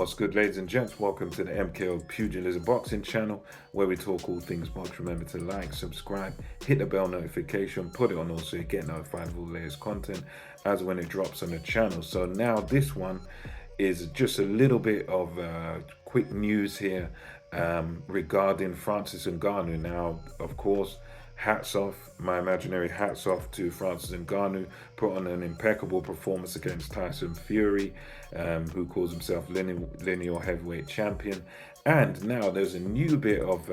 What's good, ladies and gents? Welcome to the MKO Pugilism Boxing channel, where we talk all things box. Remember to like, subscribe, hit the bell notification, put it on all so you get notified of all the latest content as when it drops on the channel. So now this one is just a little bit of quick news here regarding Francis Ngannou. Now, of course, hats off, my imaginary hats off to Francis Ngannou. Put on an impeccable performance against Tyson Fury, who calls himself lineal heavyweight champion. And now there's a new bit of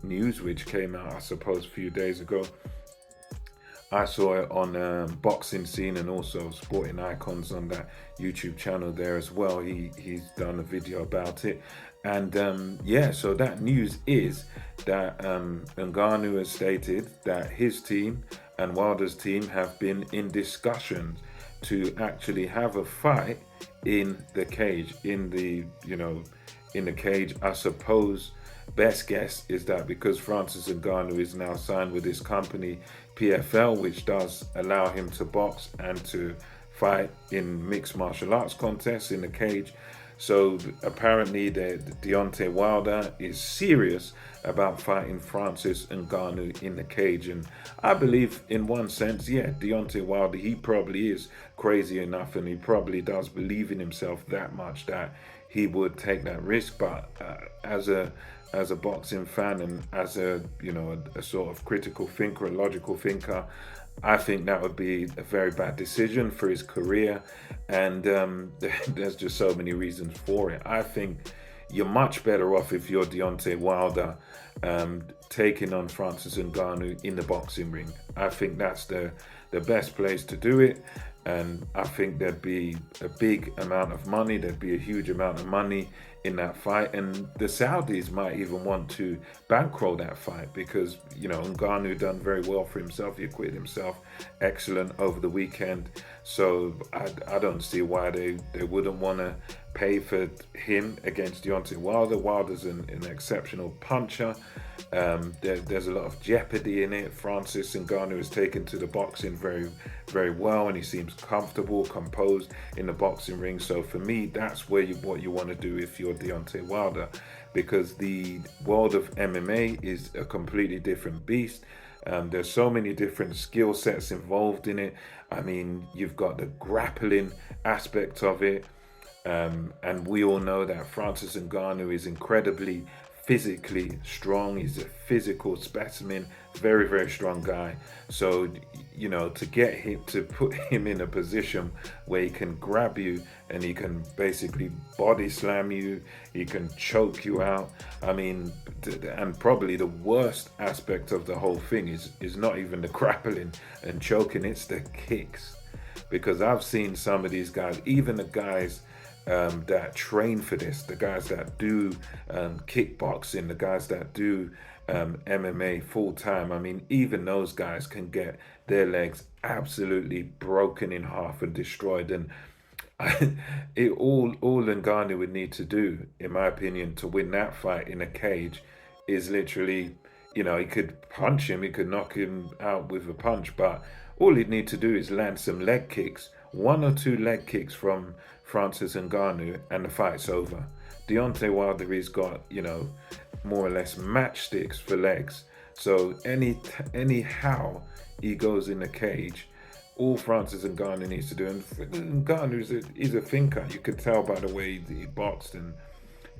news which came out, I suppose, a few days ago. I saw it on Boxing Scene and also Sporting Icons on that YouTube channel there as well. He's done a video about it. And yeah, so that news is that Ngannou has stated that his team and Wilder's team have been in discussions to actually have a fight in the cage, in the cage. I suppose best guess is that because Francis Ngannou is now signed with his company PFL, which does allow him to box and to fight in mixed martial arts contests in the cage. So apparently Deontay Wilder is serious about fighting Francis Ngannou in the cage. And I believe in one sense, yeah, Deontay Wilder, he probably is crazy enough and he probably does believe in himself that much that he would take that risk. But as a boxing fan and as a sort of critical thinker, a logical thinker, I think that would be a very bad decision for his career, and there's just so many reasons for it. I think you're much better off if you're Deontay Wilder taking on Francis Ngannou in the boxing ring. I think that's the best place to do it, and I think there'd be a big amount of money, there'd be a huge amount of money in that fight, and the Saudis might even want to bankroll that fight because, Ngannou done very well for himself. He acquitted himself excellent over the weekend. So I don't see why they wouldn't want to pay for him against Deontay Wilder. Wilder's an exceptional puncher. There's a lot of jeopardy in it. Francis Ngannou is taken to the boxing very, very well, and he seems comfortable, composed in the boxing ring. So for me, that's what you want to do if you're Deontay Wilder, because the world of MMA is a completely different beast. There's so many different skill sets involved in it. I mean, you've got the grappling aspect of it, and we all know that Francis Ngannou is incredibly physically strong. He's a physical specimen, very, very strong guy. So, to get him, to put him in a position where he can grab you and he can basically body slam you, he can choke you out. I mean, and probably the worst aspect of the whole thing is not even the grappling and choking, it's the kicks. Because I've seen some of these guys, even the guys that train for this, the guys that do kickboxing, the guys that do MMA full time. I mean, even those guys can get their legs absolutely broken in half and destroyed. And all Ngannou would need to do, in my opinion, to win that fight in a cage is literally, he could punch him, he could knock him out with a punch, but all he'd need to do is land some leg kicks, 1 or 2 leg kicks from Francis Ngannou, and the fight's over. Deontay Wilder, he's got, more or less matchsticks for legs. So anyhow he goes in the cage, all Francis Ngannou needs to do, and Ngannou is a thinker. You could tell by the way he boxed and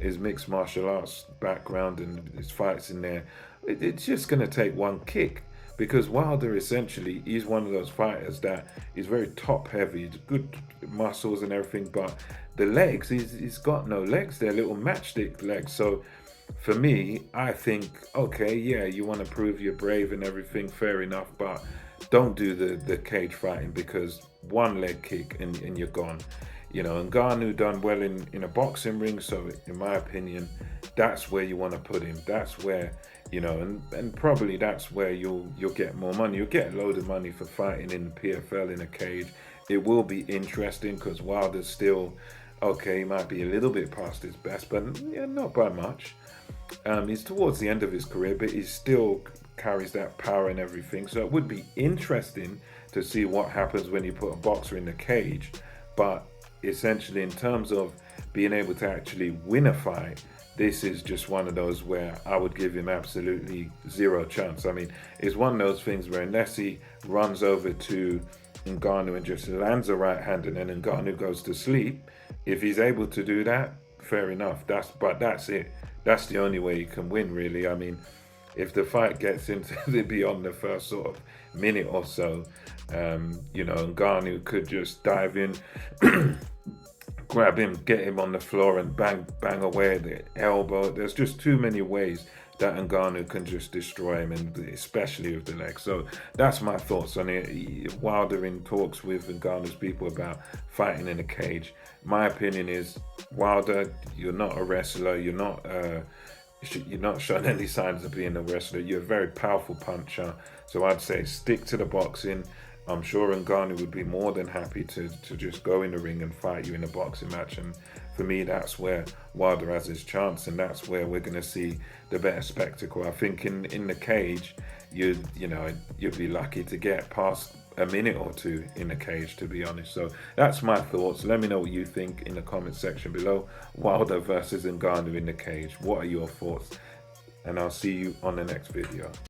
his mixed martial arts background and his fights in there. It's just going to take one kick. Because Wilder, essentially, he's one of those fighters that is very top heavy, good muscles and everything, but the legs, he's got no legs. They're little matchstick legs. So for me, I think, okay, yeah, you want to prove you're brave and everything, fair enough, but don't do the cage fighting, because one leg kick and you're gone. Ngannou done well in a boxing ring, so in my opinion, that's where you want to put him. That's where, and probably that's where you'll get more money. You'll get a load of money for fighting in the PFL in a cage. It will be interesting because Wilder's still, okay, he might be a little bit past his best, but yeah, not by much. He's towards the end of his career, but he still carries that power and everything. So it would be interesting to see what happens when you put a boxer in the cage. But essentially, in terms of being able to actually win a fight, this is just one of those where I would give him absolutely zero chance. I mean, it's one of those things where unless he runs over to Ngannou and just lands a right hand and then Ngannou goes to sleep, if he's able to do that, fair enough. But that's it. That's the only way he can win, really. I mean, if the fight gets into beyond the first sort of minute or so, you know, Ngannou could just dive in, grab him, get him on the floor and bang away the elbow. There's just too many ways that Ngannou can just destroy him, and especially with the leg. So that's my thoughts on it. Wilder in talks with Ngannou's people about fighting in a cage. My opinion is, Wilder, you're not a wrestler. You're not showing any signs of being a wrestler. You're a very powerful puncher. So I'd say stick to the boxing. I'm sure Ngannou would be more than happy to just go in the ring and fight you in a boxing match. And for me, that's where Wilder has his chance, and that's where we're going to see the better spectacle. I think in the cage, you'd be lucky to get past a minute or two in the cage, to be honest. So that's my thoughts. Let me know what you think in the comment section below. Wilder versus Ngannou in the cage. What are your thoughts? And I'll see you on the next video.